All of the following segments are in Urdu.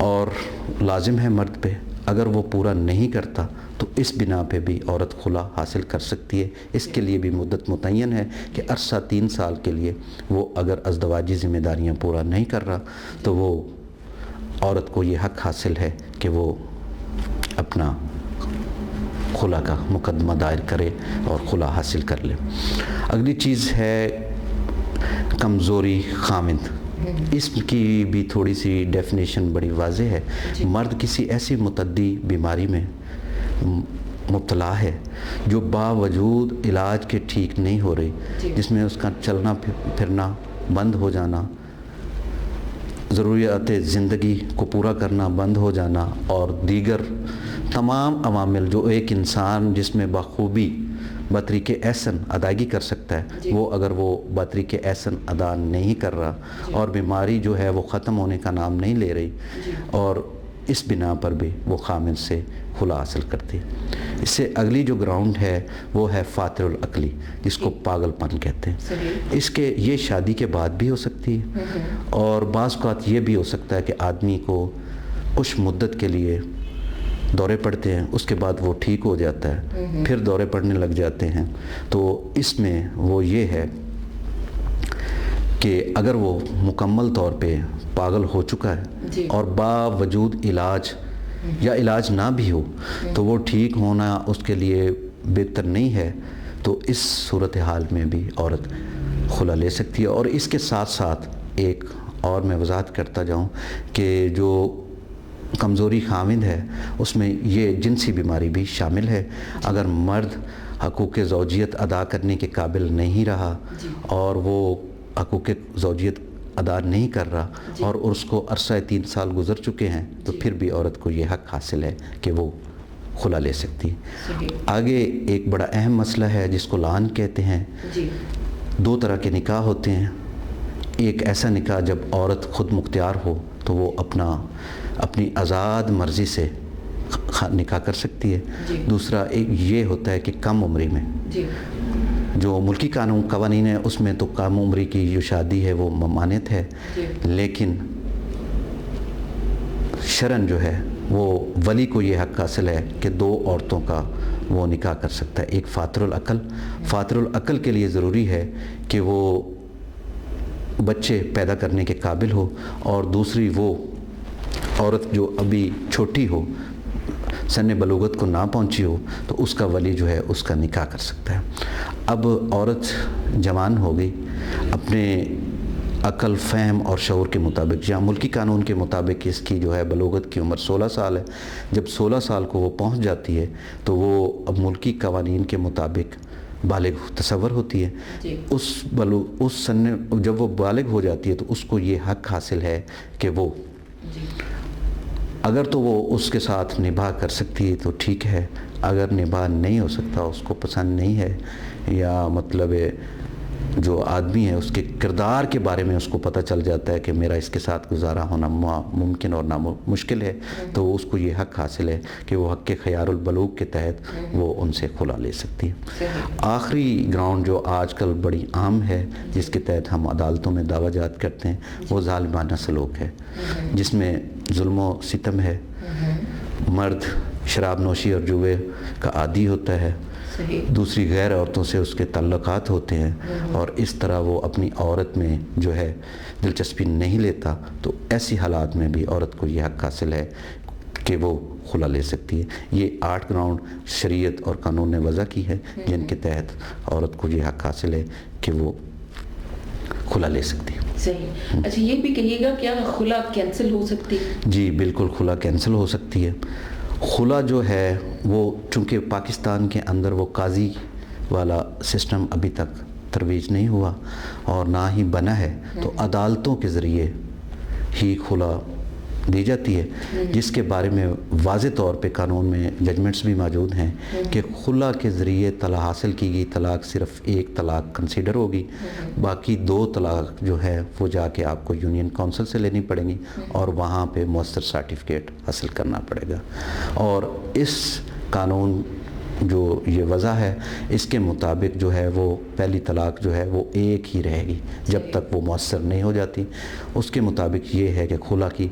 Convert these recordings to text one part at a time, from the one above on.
اور لازم ہے مرد پہ. اگر وہ پورا نہیں کرتا تو اس بنا پہ بھی عورت خلا حاصل کر سکتی ہے. اس کے لیے بھی مدت متعین ہے کہ عرصہ 3 سال کے لیے وہ اگر ازدواجی ذمہ داریاں پورا نہیں کر رہا تو وہ عورت کو یہ حق حاصل ہے کہ وہ اپنا خلا کا مقدمہ دائر کرے اور خلا حاصل کر لے. اگلی چیز ہے کمزوری خامند. اس کی بھی تھوڑی سی ڈیفینیشن بڑی واضح ہے. مرد کسی ایسی متعدی بیماری میں مبتلا ہے جو باوجود علاج کے ٹھیک نہیں ہو رہی، جس میں اس کا چلنا پھرنا بند ہو جانا، ضروریات زندگی کو پورا کرنا بند ہو جانا، اور دیگر تمام عوامل جو ایک انسان جس میں بخوبی بطریق احسن ادائیگی کر سکتا ہے، وہ اگر وہ بطریق احسن ادا نہیں کر رہا اور بیماری جو ہے وہ ختم ہونے کا نام نہیں لے رہی، اور اس بنا پر بھی وہ خامد سے خلا حاصل کرتی ہے. اس سے اگلی جو گراؤنڈ ہے وہ ہے فاتر العقلی، جس کو پاگل پن کہتے ہیں. اس کے یہ شادی کے بعد بھی ہو سکتی ہے، اور بعض اوقات یہ بھی ہو سکتا ہے کہ آدمی کو کچھ مدت کے لیے دورے پڑتے ہیں، اس کے بعد وہ ٹھیک ہو جاتا ہے، پھر دورے پڑنے لگ جاتے ہیں. تو اس میں وہ یہ ہے کہ اگر وہ مکمل طور پہ پاگل ہو چکا ہے اور باوجود علاج یا علاج نہ بھی ہو تو وہ ٹھیک ہونا اس کے لیے بہتر نہیں ہے، تو اس صورتحال میں بھی عورت خلا لے سکتی ہے. اور اس کے ساتھ ساتھ ایک اور میں وضاحت کرتا جاؤں کہ جو کمزوری خامد ہے اس میں یہ جنسی بیماری بھی شامل ہے. اگر مرد حقوق زوجیت ادا کرنے کے قابل نہیں رہا اور وہ حقوق زوجیت ادا نہیں کر رہا اور اس کو عرصہ 3 سال گزر چکے ہیں تو پھر بھی عورت کو یہ حق حاصل ہے کہ وہ خلا لے سکتی ہے. آگے ایک بڑا اہم مسئلہ ہے جس کو لعان کہتے ہیں. 2 طرح کے نکاح ہوتے ہیں. ایک ایسا نکاح جب عورت خود مختار ہو تو وہ اپنی آزاد مرضی سے نکاح کر سکتی ہے. دوسرا ایک یہ ہوتا ہے کہ کم عمری میں جو ملکی قوانین ہے اس میں تو کم عمری کی جو شادی ہے وہ ممانعت ہے، لیکن شرعاً جو ہے وہ ولی کو یہ حق حاصل ہے کہ 2 عورتوں کا وہ نکاح کر سکتا ہے. ایک فاتر العقل کے لیے ضروری ہے کہ وہ بچے پیدا کرنے کے قابل ہو، اور دوسری وہ عورت جو ابھی چھوٹی ہو، سن بلوغت کو نہ پہنچی ہو، تو اس کا ولی جو ہے اس کا نکاح کر سکتا ہے. اب عورت جوان ہو گئی، اپنے عقل فہم اور شعور کے مطابق یا ملکی قانون کے مطابق اس کی جو ہے بلوغت کی عمر 16 سال ہے. جب 16 سال کو وہ پہنچ جاتی ہے تو وہ اب ملکی قوانین کے مطابق بالغ تصور ہوتی ہے. اس سن جب وہ بالغ ہو جاتی ہے تو اس کو یہ حق حاصل ہے کہ وہ اگر تو وہ اس کے ساتھ نباہ کر سکتی ہے تو ٹھیک ہے، اگر نباہ نہیں ہو سکتا، اس کو پسند نہیں ہے، یا مطلب جو آدمی ہے اس کے کردار کے بارے میں اس کو پتہ چل جاتا ہے کہ میرا اس کے ساتھ گزارا ہونا ممکن اور مشکل ہے، تو اس کو یہ حق حاصل ہے کہ وہ حق خیار البلوغ کے تحت وہ ان سے خلا لے سکتی ہے. آخری گراؤنڈ جو آج کل بڑی عام ہے جس کے تحت ہم عدالتوں میں دعویٰ جات کرتے ہیں وہ ظالمانہ سلوک ہے، جس میں ظلم و ستم ہے. مرد شراب نوشی اور جوئے کا عادی ہوتا ہے، دوسری غیر عورتوں سے اس کے تعلقات ہوتے ہیں، اور اس طرح وہ اپنی عورت میں جو ہے دلچسپی نہیں لیتا، تو ایسی حالات میں بھی عورت کو یہ حق حاصل ہے کہ وہ خلا لے سکتی ہے. یہ 8 گراؤنڈ شریعت اور قانون نے وضع کی ہے جن کے تحت عورت کو یہ حق حاصل ہے کہ وہ خلا لے سکتی ہے. صحیح. اچھا یہ بھی کہیے گا کیا خلا کینسل ہو سکتی ہے؟ جی بالکل، خلا کینسل ہو سکتی ہے. خلا جو ہے وہ چونکہ پاکستان کے اندر وہ قاضی والا سسٹم ابھی تک ترویج نہیں ہوا اور نہ ہی بنا ہے، تو عدالتوں کے ذریعے ہی خلا دی جاتی ہے، جس کے بارے میں واضح طور پہ قانون میں ججمنٹس بھی موجود ہیں کہ خلا کے ذریعے طلاق حاصل کی گئی طلاق صرف 1 طلاق کنسیڈر ہوگی، باقی 2 طلاق جو ہے وہ جا کے آپ کو یونین کونسل سے لینی پڑیں گی اور وہاں پہ مؤثر سرٹیفکیٹ حاصل کرنا پڑے گا. اور اس قانون جو یہ وضع ہے اس کے مطابق جو ہے وہ پہلی طلاق جو ہے وہ ایک ہی رہے گی جب تک وہ مؤثر نہیں ہو جاتی. اس کے مطابق یہ ہے کہ خلا کی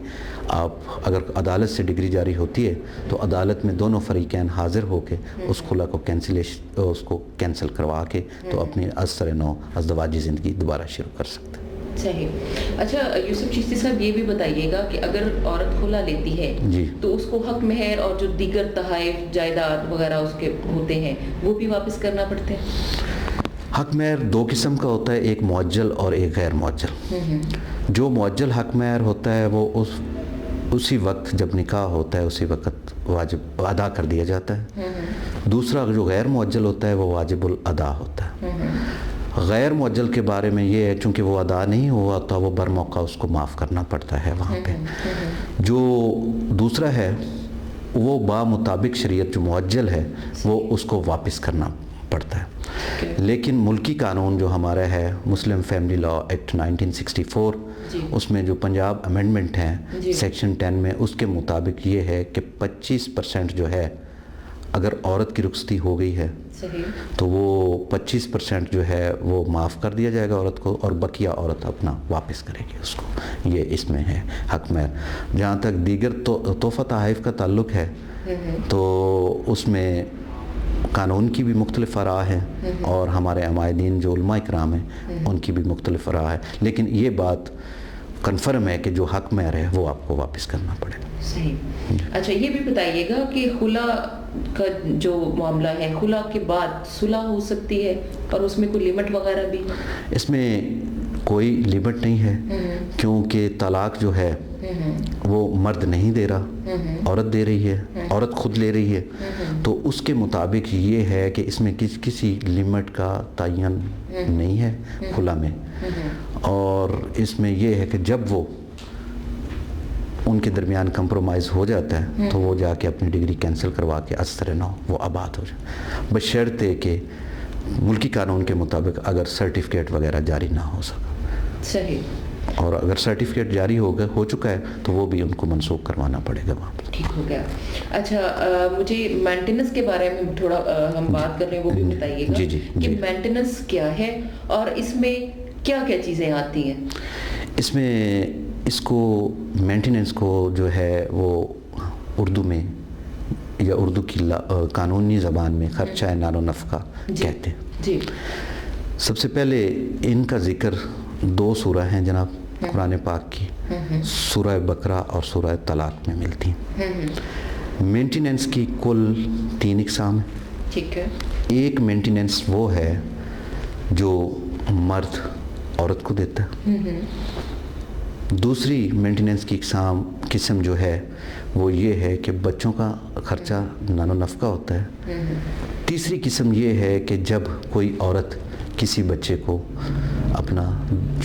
آپ اگر عدالت سے ڈگری جاری ہوتی ہے تو عدالت میں دونوں فریقین حاضر ہو کے اس خلا کو کینسل کروا کے تو اپنی از سر نو ازدواجی زندگی دوبارہ شروع کر سکتے ہیں. صحیح. اچھا یوسف چشتی صاحب یہ بھی بتائیے گا کہ اگر عورت خلا لیتی ہے جی تو اس کو حق مہر اور جو دیگر تحائف جائیداد وغیرہ اس کے ہوتے ہیں وہ بھی واپس کرنا پڑتے ہیں؟ حق مہر دو قسم کا ہوتا ہے, ایک معجل اور ایک غیر معجل. جو معجل حق مہر ہوتا ہے وہ اسی وقت جب نکاح ہوتا ہے اسی وقت واجب ادا کر دیا جاتا ہے. دوسرا جو غیر معجل ہوتا ہے وہ واجب الادا ہوتا ہے. غیر معجل کے بارے میں یہ ہے چونکہ وہ ادا نہیں ہوا تو وہ برموقع اس کو معاف کرنا پڑتا ہے وہاں پہ. جو دوسرا ہے وہ بمطابق شریعت جو معجل ہے وہ اس کو واپس کرنا پڑتا ہے. لیکن ملکی قانون جو ہمارا ہے مسلم فیملی لا ایکٹ 1964 اس میں جو پنجاب امینڈمنٹ ہیں سیکشن 10 میں اس کے مطابق یہ ہے کہ 25% جو ہے اگر عورت کی رخصتی ہو گئی ہے تو وہ 25% جو ہے وہ معاف کر دیا جائے گا عورت کو اور بقیہ عورت اپنا واپس کرے گی اس کو. یہ اس میں ہے حق مہر. جہاں تک دیگر تحفہ تحائف کا تعلق ہے تو اس میں قانون کی بھی مختلف آراء ہیں اور ہمارے عمائدین جو علماء اکرام ہیں ان کی بھی مختلف آراء ہے, لیکن یہ بات کنفرم ہے کہ جو حق مہر ہے وہ آپ کو واپس کرنا پڑے گا. صحیح. اچھا یہ بھی بتائیے گا کہ خلا کا جو معاملہ ہے خلا کے بعد صلح ہو سکتی ہے اور اس میں کوئی لمٹ وغیرہ بھی؟ اس میں کوئی لمٹ نہیں ہے کیونکہ طلاق جو ہے وہ مرد نہیں دے رہا, عورت دے رہی ہے, عورت خود لے رہی ہے. تو اس کے مطابق یہ ہے کہ اس میں کسی لمٹ کا تعین نہیں ہے خلا میں, اور اس میں یہ ہے کہ جب وہ ان کے درمیان کمپرومائز ہو جاتا ہے تو وہ جا کے اپنی ڈگری کینسل کروا کے از سر نو وہ آباد ہو جائے, بشرطے کہ ملکی قانون کے مطابق اگر سرٹیفکیٹ وغیرہ جاری نہ ہو سکا. صحیح. اور اگر سرٹیفکیٹ جاری ہو چکا ہے تو وہ بھی ان کو منسوخ کروانا پڑے گا وہاں پر. ٹھیک ہو گیا. اچھا مجھے مینٹیننس کے بارے میں تھوڑا ہم بات کر رہے ہیں وہ بھی بتائیے گا کہ مینٹیننس کیا ہے اور اس میں کیا کیا چیزیں آتی ہیں؟ اس میں اس کو مینٹیننس کو جو ہے وہ اردو میں یا اردو کی قانونی زبان میں خرچہ نان و نفقہ کہتے ہیں. جی. سب سے پہلے ان کا ذکر 2 سورہ ہیں جناب قرآن پاک کی, سورہ بقرہ اور سورہ طلاق میں ملتی ہیں. مینٹیننس کی کل 3 اقسام ہیں. ٹھیک ہے. ایک مینٹیننس وہ ہے جو مرد عورت کو دیتا ہے. دوسری مینٹیننس کی قسم جو ہے وہ یہ ہے کہ بچوں کا خرچہ نان و نفقہ ہوتا ہے. تیسری قسم یہ ہے کہ جب کوئی عورت کسی بچے کو اپنا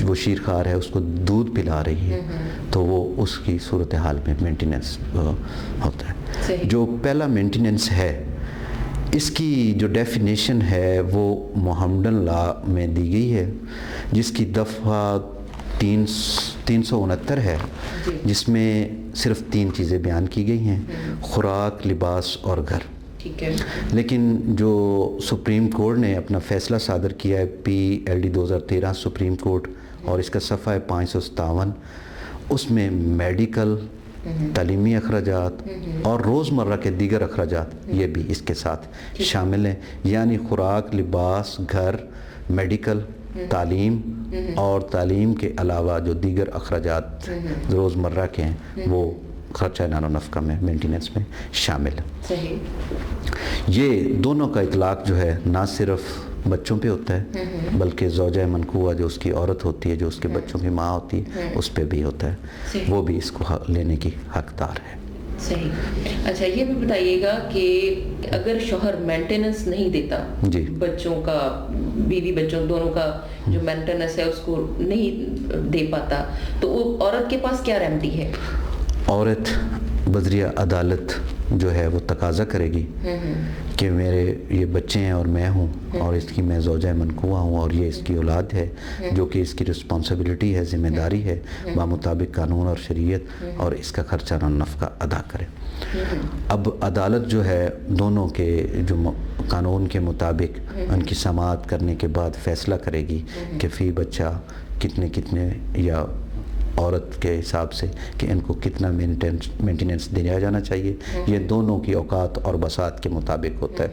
وہ شیرخوار ہے اس کو دودھ پلا رہی ہے تو وہ اس کی صورتحال میں مینٹیننس ہوتا ہے. جو پہلا مینٹیننس ہے اس کی جو ڈیفینیشن ہے وہ محمدن لا میں دی گئی ہے جس کی دفعہ 369 ہے, جس میں صرف 3 چیزیں بیان کی گئی ہیں, خوراک, لباس اور گھر. لیکن جو سپریم کورٹ نے اپنا فیصلہ صادر کیا ہے PLD 2013 سپریم کورٹ اور اس کا صفحہ ہے 557, اس میں میڈیکل, تعلیمی اخراجات اور روزمرہ کے دیگر اخراجات یہ بھی اس کے ساتھ شامل ہیں. یعنی خوراک, لباس, گھر, میڈیکل, تعلیم اور تعلیم کے علاوہ جو دیگر اخراجات روزمرہ کے ہیں وہ خرچہ نان و نفقہ میں مینٹیننس میں شامل ہے. صحیح. یہ دونوں کا اطلاق جو ہے نہ صرف بچوں پہ ہوتا ہے بلکہ زوجہ منقوعہ جو اس کی عورت ہوتی ہے, جو اس کے بچوں کی ماں ہوتی ہے, اس پہ بھی ہوتا ہے. وہ بھی اس کو لینے کی حقدار ہے. صحیح. اچھا یہ بھی بتائیے گا کہ اگر شوہر مینٹیننس نہیں دیتا بچوں کا, بیوی بچوں دونوں کا جو مینٹیننس ہے اس کو نہیں دے پاتا تو وہ عورت کے پاس کیا ریمیڈی ہے؟ عورت بذریعہ عدالت جو ہے وہ تقاضا کرے گی کہ میرے یہ بچے ہیں اور میں ہوں اور اس کی میں زوجہ منقوعہ ہوں اور یہ اس کی اولاد ہے جو کہ اس کی رسپانسبلٹی ہے, ذمہ داری ہے بمطابق قانون اور شریعت, اور اس کا خرچہ نفقہ ادا کرے. اب عدالت جو ہے دونوں کے جو قانون کے مطابق ان کی سماعت کرنے کے بعد فیصلہ کرے گی کہ فی بچہ کتنے یا عورت کے حساب سے کہ ان کو کتنا مینٹیننس دیا جانا چاہیے، یہ دونوں کی اوقات اور بساط کے مطابق ہوتا ہے۔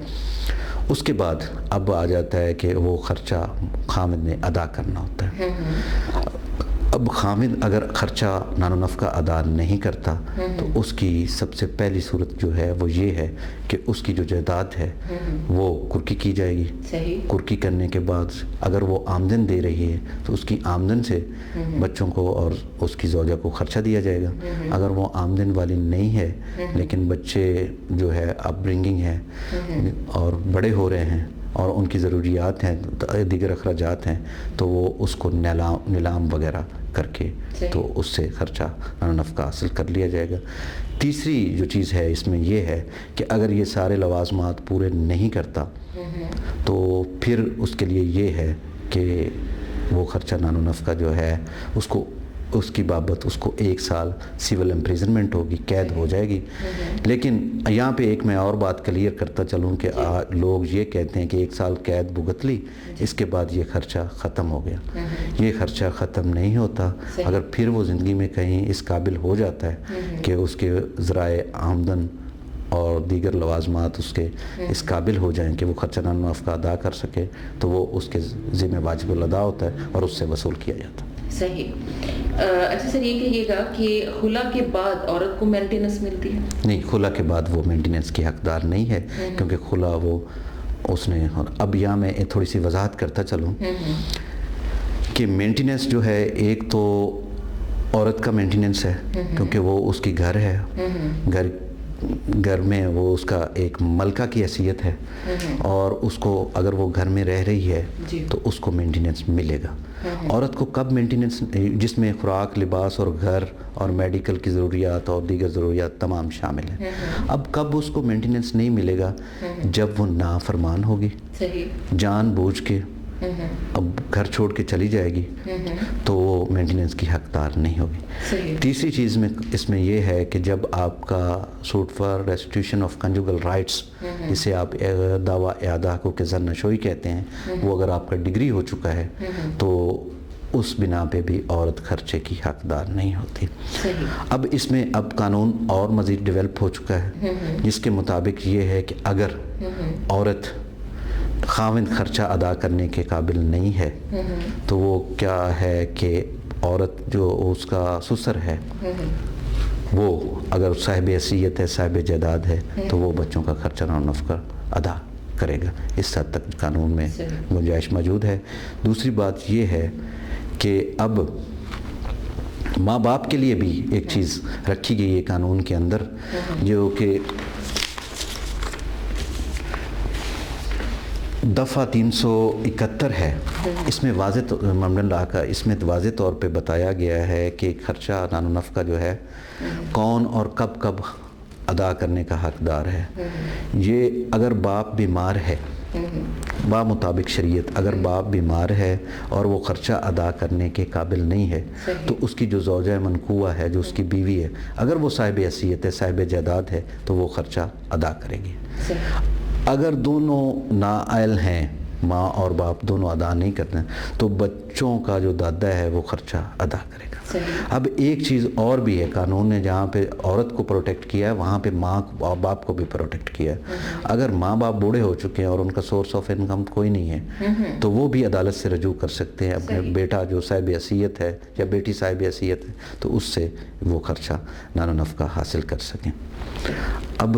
اس کے بعد اب آ جاتا ہے کہ وہ خرچہ خامد نے ادا کرنا ہوتا ہے۔ اب خامد اگر خرچہ نان و نفقہ ادا نہیں کرتا تو اس کی سب سے پہلی صورت جو ہے وہ یہ ہے کہ اس کی جو جائیداد ہے وہ کرکی کی جائے گی۔ کرکی کرنے کے بعد اگر وہ آمدن دے رہی ہے تو اس کی آمدن سے بچوں کو اور اس کی زوجہ کو خرچہ دیا جائے گا۔ اگر وہ آمدن والی نہیں ہے لیکن بچے جو ہے اپ برنگنگ ہے اور بڑے ہو رہے ہیں اور ان کی ضروریات ہیں، دیگر اخراجات ہیں، تو وہ اس کو نیلام وغیرہ کر کے تو اس سے خرچہ نفقہ حاصل کر لیا جائے گا۔ تیسری جو چیز ہے اس میں یہ ہے کہ اگر یہ سارے لوازمات پورے نہیں کرتا تو پھر اس کے لیے یہ ہے کہ وہ خرچہ نان و نفقہ جو ہے اس کی بابت اس کو 1 سال سول امپریزنمنٹ ہوگی، قید ہو جائے گی۔ لیکن یہاں پہ ایک میں اور بات کلیئر کرتا چلوں کہ لوگ یہ کہتے ہیں کہ 1 سال قید بھگت لی، اس کے بعد یہ خرچہ ختم ہو گیا۔ یہ خرچہ ختم نہیں ہوتا۔ اگر پھر وہ زندگی میں کہیں اس قابل ہو جاتا ہے کہ اس کے ذرائع آمدن اور دیگر لوازمات اس کے اس قابل ہو جائیں کہ وہ خرچہ نان و نفقہ ادا کر سکے تو وہ اس کے ذمہ واجب الادا ہوتا ہے اور اس سے وصول کیا جاتا ہے۔ صحیح۔ اچھا سر، یہ کہیے گا کہ خلا کے بعد عورت کو مینٹیننس ملتی ہے؟ نہیں، خلا کے بعد وہ مینٹیننس کی حقدار نہیں ہے، کیونکہ خلا وہ اس نے اب یہاں میں تھوڑی سی وضاحت کرتا چلوں کہ مینٹیننس جو ہے ایک تو عورت کا مینٹیننس ہے کیونکہ وہ اس کی گھر ہے، گھر میں وہ اس کا ایک ملکہ کی حیثیت ہے اور اس کو اگر وہ گھر میں رہ رہی ہے تو اس کو مینٹیننس ملے گا۔ عورت کو کب مینٹیننس، جس میں خوراک، لباس اور گھر اور میڈیکل کی ضروریات اور دیگر ضروریات تمام شامل ہیں۔ اب کب اس کو مینٹیننس نہیں ملے گا؟ جب وہ نافرمان ہوگی، جان بوجھ کے اب گھر چھوڑ کے چلی جائے گی تو وہ مینٹیننس کی حقدار نہیں ہوگی۔ تیسری چیز میں اس میں یہ ہے کہ جب آپ کا suit for restitution of conjugal rights, جسے آپ دعویٰ اعادہ حقوق زن نشوئی کہتے ہیں، وہ اگر آپ کا ڈگری ہو چکا ہے تو اس بنا پہ بھی عورت خرچے کی حقدار نہیں ہوتی۔ اب اس میں اب قانون اور مزید ڈیولپ ہو چکا ہے جس کے مطابق یہ ہے کہ اگر عورت خاوند خرچہ ادا کرنے کے قابل نہیں ہے تو وہ کیا ہے کہ عورت جو اس کا سسر ہے وہ اگر صاحب حیثیت ہے، صاحب جائیداد ہے تو وہ بچوں کا خرچہ نان و نفقہ ادا کرے گا۔ اس حد تک قانون میں گنجائش موجود ہے۔ دوسری بات یہ ہے کہ اب ماں باپ کے لیے بھی ایک چیز رکھی گئی ہے قانون کے اندر جو کہ دفعہ 371 ہے۔ اس میں واضح ممنون لا کا اس میں واضح طور پہ بتایا گیا ہے کہ خرچہ نان و نفقہ جو ہے کون اور کب کب ادا کرنے کا حقدار ہے۔ یہ اگر باپ بیمار ہے، مطابق شریعت اگر باپ بیمار ہے اور وہ خرچہ ادا کرنے کے قابل نہیں ہے تو اس کی جو زوجہ منقوہ ہے، جو اس کی بیوی ہے، اگر وہ صاحب حیثیت ہے، صاحب جائیداد ہے تو وہ خرچہ ادا کرے گی۔ اگر دونوں نااہل ہیں، ماں اور باپ دونوں ادا نہیں کرتے ہیں تو بچوں کا جو دادا ہے وہ خرچہ ادا کرے گا۔ اب ایک چیز اور بھی ہے، قانون نے جہاں پہ عورت کو پروٹیکٹ کیا ہے وہاں پہ ماں اور باپ کو بھی پروٹیکٹ کیا ہے۔ اگر ماں باپ بوڑھے ہو چکے ہیں اور ان کا سورس آف انکم کوئی نہیں ہے تو وہ بھی عدالت سے رجوع کر سکتے ہیں اپنے بیٹا جو صاحب حیثیت ہے یا بیٹی صاحب حیثیت ہے تو اس سے وہ خرچہ نان و نفقہ حاصل کر سکیں۔ اب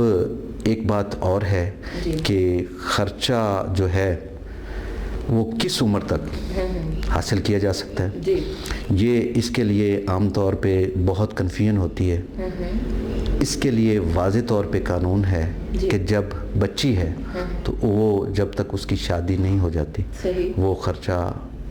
ایک بات اور ہے کہ خرچہ جو ہے وہ کس عمر تک حاصل کیا جا سکتا ہے؟ یہ اس کے لیے عام طور پہ بہت کنفیوژن ہوتی ہے۔ اس کے لیے واضح طور پہ قانون ہے کہ جب بچی ہے تو وہ جب تک اس کی شادی نہیں ہو جاتی وہ خرچہ